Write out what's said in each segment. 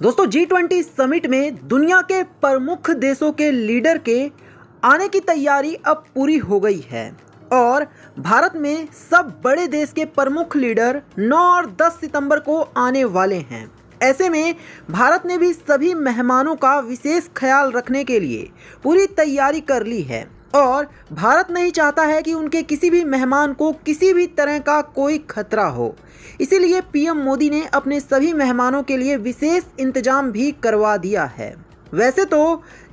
दोस्तों G20 summit में दुनिया के प्रमुख देशों के लीडर के आने की तैयारी अब पूरी हो गई है और भारत में सब बड़े देश के प्रमुख लीडर 9 और 10 सितंबर को आने वाले हैं। ऐसे में भारत ने भी सभी मेहमानों का विशेष ख्याल रखने के लिए पूरी तैयारी कर ली है और भारत नहीं चाहता है कि उनके किसी भी मेहमान को किसी भी तरह का कोई खतरा हो। इसीलिए पीएम मोदी ने अपने सभी मेहमानों के लिए विशेष इंतजाम भी करवा दिया है। वैसे तो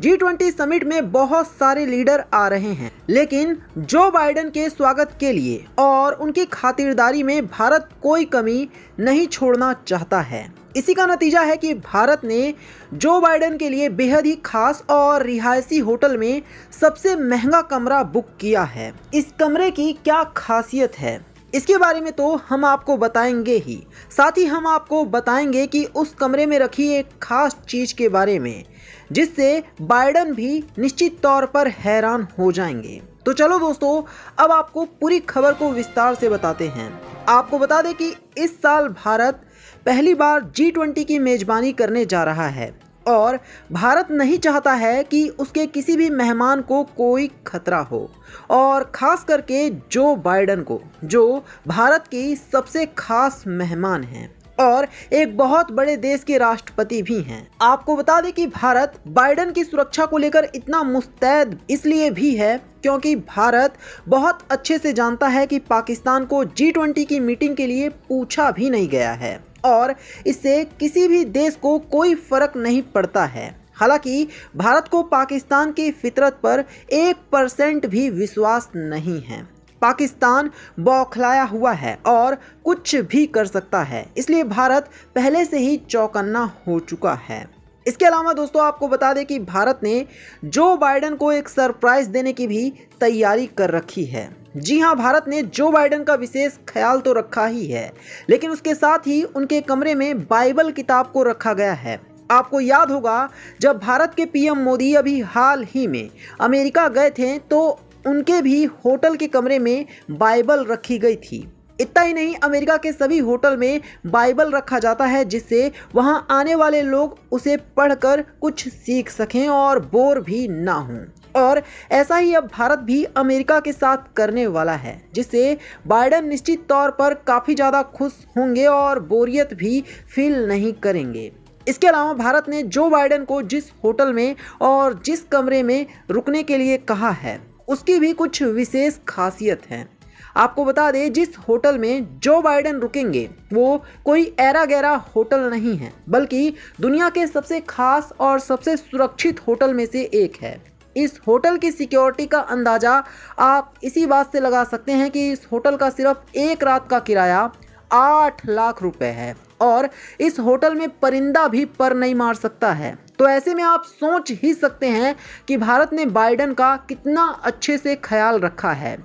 G20 समिट में बहुत सारे लीडर आ रहे हैं, लेकिन जो बाइडेन के स्वागत के लिए और उनकी खातिरदारी में भारत कोई कमी नहीं छोड़ना चाहता है। इसी का नतीजा है कि भारत ने जो बाइडेन के लिए बेहद ही खास और रिहायशी होटल में सबसे महंगा कमरा बुक किया है। इस कमरे की क्या खासियत है, इसके बारे में तो हम आपको बताएंगे ही, साथ ही हम आपको बताएंगे कि उस कमरे में रखी एक खास चीज़ के बारे में, जिससे बाइडेन भी निश्चित तौर पर हैरान हो जाएंगे। तो चलो दोस्तों, अब आपको पूरी खबर को विस्तार से बताते हैं। आपको बता दें कि इस साल भारत पहली बार G20 की मेज़बानी करने जा रहा है और भारत नहीं चाहता है कि उसके किसी भी मेहमान को कोई खतरा हो, और ख़ास करके जो बाइडेन को, जो भारत की सबसे खास मेहमान हैं और एक बहुत बड़े देश के राष्ट्रपति भी हैं। आपको बता दें कि भारत बाइडेन की सुरक्षा को लेकर इतना मुस्तैद इसलिए भी है क्योंकि भारत बहुत अच्छे से जानता है कि पाकिस्तान को G20 की मीटिंग के लिए पूछा भी नहीं गया है और इससे किसी भी देश को कोई फर्क नहीं पड़ता है। हालांकि भारत को पाकिस्तान की फितरत पर 1% भी विश्वास नहीं है। पाकिस्तान बौखलाया हुआ है और कुछ भी कर सकता है, इसलिए भारत पहले से ही चौकन्ना हो चुका है। इसके अलावा दोस्तों, आपको बता दें कि भारत ने जो बाइडेन को एक सरप्राइज देने की भी तैयारी कर रखी है। जी हाँ, भारत ने जो बाइडेन का विशेष ख्याल तो रखा ही है, लेकिन उसके साथ ही उनके कमरे में बाइबल किताब को रखा गया है। आपको याद होगा, जब भारत के पीएम मोदी अभी हाल ही में अमेरिका गए थे तो उनके भी होटल के कमरे में बाइबल रखी गई थी। इतना ही नहीं, अमेरिका के सभी होटल में बाइबल रखा जाता है, जिससे वहां आने वाले लोग उसे पढ़कर कुछ सीख सकें और बोर भी ना हों। और ऐसा ही अब भारत भी अमेरिका के साथ करने वाला है, जिससे बाइडेन निश्चित तौर पर काफ़ी ज़्यादा खुश होंगे और बोरियत भी फील नहीं करेंगे। इसके अलावा भारत ने जो बाइडेन को जिस होटल में और जिस कमरे में रुकने के लिए कहा है, उसकी भी कुछ विशेष खासियत है। आपको बता दें, जिस होटल में जो बाइडेन रुकेंगे वो कोई ऐरा गैरा होटल नहीं है, बल्कि दुनिया के सबसे खास और सबसे सुरक्षित होटल में से एक है। इस होटल की सिक्योरिटी का अंदाज़ा आप इसी बात से लगा सकते हैं कि इस होटल का सिर्फ एक रात का किराया 8 लाख रुपए है और इस होटल में परिंदा भी पर नहीं मार सकता है। तो ऐसे में आप सोच ही सकते हैं कि भारत ने बाइडेन का कितना अच्छे से ख्याल रखा है।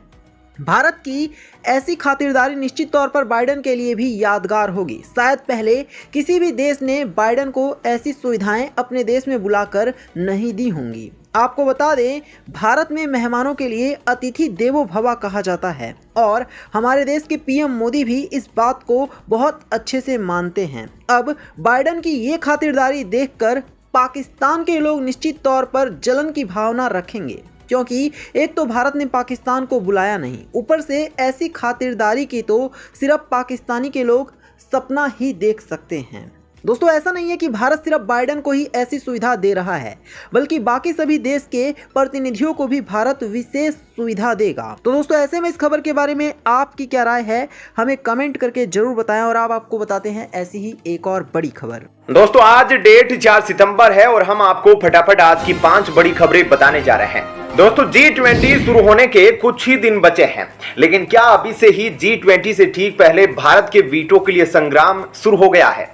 भारत की ऐसी खातिरदारी निश्चित तौर पर बाइडेन के लिए भी यादगार होगी। शायद पहले किसी भी देश ने बाइडेन को ऐसी सुविधाएं अपने देश में बुलाकर नहीं दी होंगी। आपको बता दें, भारत में मेहमानों के लिए अतिथि देवो भव कहा जाता है और हमारे देश के पीएम मोदी भी इस बात को बहुत अच्छे से मानते हैं। अब बाइडेन की ये खातिरदारी देखकर पाकिस्तान के लोग निश्चित तौर पर जलन की भावना रखेंगे, क्योंकि एक तो भारत ने पाकिस्तान को बुलाया नहीं, ऊपर से ऐसी खातिरदारी की तो सिर्फ पाकिस्तानी के लोग सपना ही देख सकते हैं। दोस्तों, ऐसा नहीं है कि भारत सिर्फ बाइडेन को ही ऐसी सुविधा दे रहा है, बल्कि बाकी सभी देश के प्रतिनिधियों को भी भारत विशेष सुविधा देगा। तो दोस्तों, ऐसे में इस खबर के बारे में आपकी क्या राय है, हमें कमेंट करके जरूर बताएं और आपको बताते हैं ऐसी ही एक और बड़ी खबर। दोस्तों, आज डेट 4 सितंबर है और हम आपको फटाफट आज की 5 बड़ी खबरें बताने जा रहे हैं। दोस्तों, G20 शुरू होने के कुछ ही दिन बचे हैं, लेकिन क्या अभी से ही G20 से ठीक पहले भारत के वीटो के लिए संग्राम शुरू हो गया है?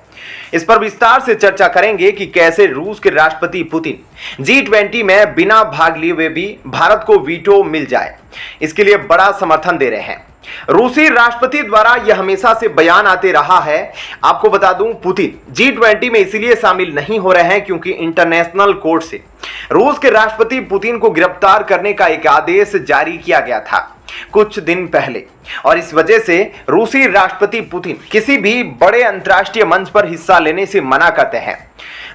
इस पर विस्तार से चर्चा करेंगे कि कैसे रूस के राष्ट्रपति पुतिन G20 में बिना भाग लिए हुए भी भारत को वीटो मिल जाए, इसके लिए बड़ा समर्थन दे रहे हैं। रूसी राष्ट्रपति द्वारा यह हमेशा से बयान आते रहा है। आपको बता दूं, पुतिन G20 में इसलिए शामिल नहीं हो रहे हैं क्योंकि इंटरनेशनल कोर्ट से रूस के राष्ट्रपति पुतिन को गिरफ्तार करने का एक आदेश जारी किया गया था। कुछ दिन पहले, और इस वजह से रूसी राष्ट्रपति पुतिन किसी भी बड़े अंतर्राष्ट्रीय मंच पर हिस्सा लेने से मना करते हैं।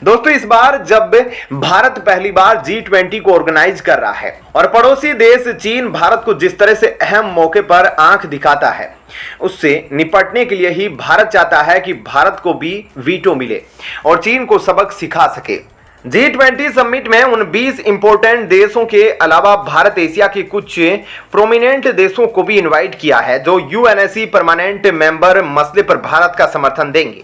दोस्तों, इस बार जब भारत पहली बार G20 को ऑर्गेनाइज कर रहा है और पड़ोसी देश चीन भारत को जिस तरह से अहम मौके पर आंख दिखाता है, उससे निपटने के लिए ही भारत चाहता है कि भारत को भी वीटो मिले और चीन को सबक सिखा सके। G20 समिट में उन 20 इंपोर्टेंट देशों के अलावा भारत एशिया के कुछ प्रोमिनेंट देशों को भी इनवाइट किया है जो यूएनएससी परमानेंट मेंबर मसले पर भारत का समर्थन देंगे,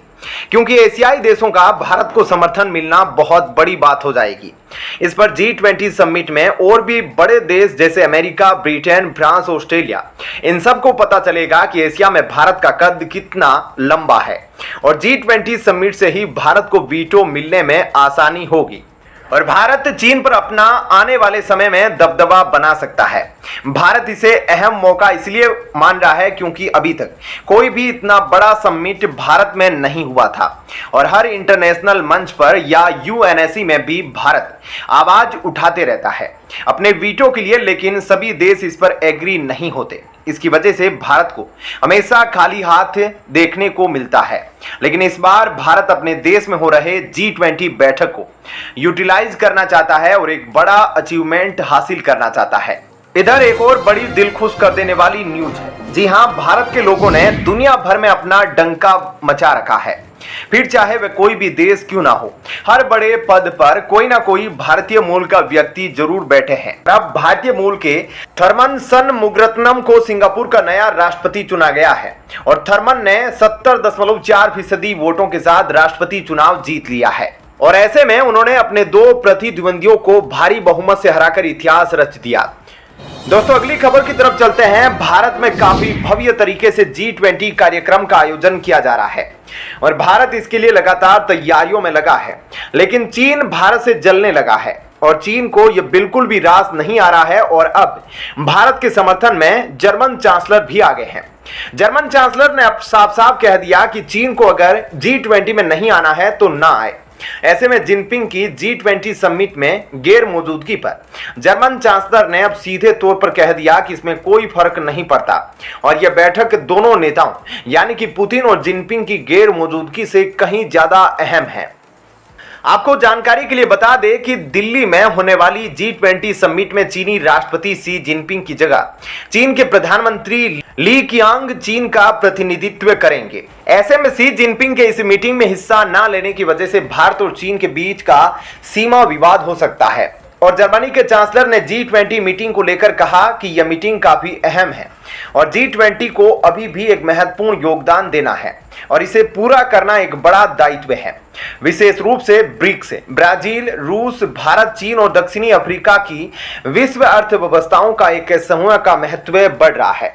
क्योंकि एशियाई देशों का भारत को समर्थन मिलना बहुत बड़ी बात हो जाएगी। इस पर G20 समिट में और भी बड़े देश जैसे अमेरिका, ब्रिटेन, फ्रांस, ऑस्ट्रेलिया, इन सबको पता चलेगा कि एशिया में भारत का कद कितना लंबा है और G20 समिट से ही भारत को वीटो मिलने में आसानी होगी और भारत चीन पर अपना आने वाले समय में दबदबा बना सकता है। भारत इसे अहम मौका इसलिए मान रहा है क्योंकि अभी तक कोई भी इतना बड़ा समिट भारत में नहीं हुआ था और हर इंटरनेशनल मंच पर या यूएनएससी में भी भारत आवाज उठाते रहता है अपने वीटो के लिए, लेकिन सभी देश इस पर एग्री नहीं होते। इसकी वजह से भारत को हमेशा खाली हाथ देखने को मिलता है। लेकिन इस बार भारत अपने देश में हो रहे G20 बैठक को यूटिलाइज करना चाहता है और एक बड़ा अचीवमेंट हासिल करना चाहता है। इधर एक और बड़ी दिल खुश कर देने वाली न्यूज है। जी हां, भारत के लोगों ने दुनिया भर में अपना डंका मचा रखा है, फिर चाहे वह कोई भी देश क्यों ना हो। हर बड़े पद पर कोई ना कोई भारतीय मूल का व्यक्ति जरूर बैठे हैं। अब भारतीय मूल के थर्मन षणमुगरत्नम को सिंगापुर का नया राष्ट्रपति चुना गया है और थर्मन ने 70.4% वोटों के साथ राष्ट्रपति चुनाव जीत लिया है और ऐसे में उन्होंने अपने 2 प्रतिद्वंदियों को भारी बहुमत से हराकर इतिहास रच दिया। दोस्तों, अगली खबर की तरफ चलते हैं। भारत में काफी भव्य तरीके से G20 कार्यक्रम का आयोजन किया जा रहा है और भारत इसके लिए लगातार तैयारियों में लगा है, लेकिन चीन भारत से जलने लगा है और चीन को यह बिल्कुल भी रास नहीं आ रहा है और अब भारत के समर्थन में जर्मन चांसलर भी आ गए हैं। जर्मन चांसलर ने अब साफ साफ कह दिया कि चीन को अगर G20 में नहीं आना है तो ना आए। ऐसे में जिनपिंग की G20 समिट में गैर मौजूदगी पर जर्मन चांसलर ने अब सीधे तौर पर कह दिया कि इसमें कोई फर्क नहीं पड़ता और यह बैठक दोनों नेताओं यानी कि पुतिन और जिनपिंग की गैर मौजूदगी से कहीं ज्यादा अहम है। आपको जानकारी के लिए बता दें कि दिल्ली में होने वाली G20 समिट में चीनी राष्ट्रपति शी जिनपिंग की जगह चीन के प्रधानमंत्री ली कियांग चीन का प्रतिनिधित्व करेंगे। ऐसे में शी जिनपिंग के इस मीटिंग में हिस्सा न लेने की वजह से भारत और चीन के बीच का सीमा विवाद हो सकता है और जर्मनी के चांसलर ने G20 मीटिंग को लेकर कहा कि यह मीटिंग काफी अहम है और G20 को अभी भी एक महत्वपूर्ण योगदान देना है और इसे पूरा करना एक बड़ा दायित्व है। विशेष रूप से ब्रिक्स, ब्राजील, रूस, भारत, चीन और दक्षिणी अफ्रीका की विश्व अर्थव्यवस्थाओं का एक समूह का महत्व बढ़ रहा है।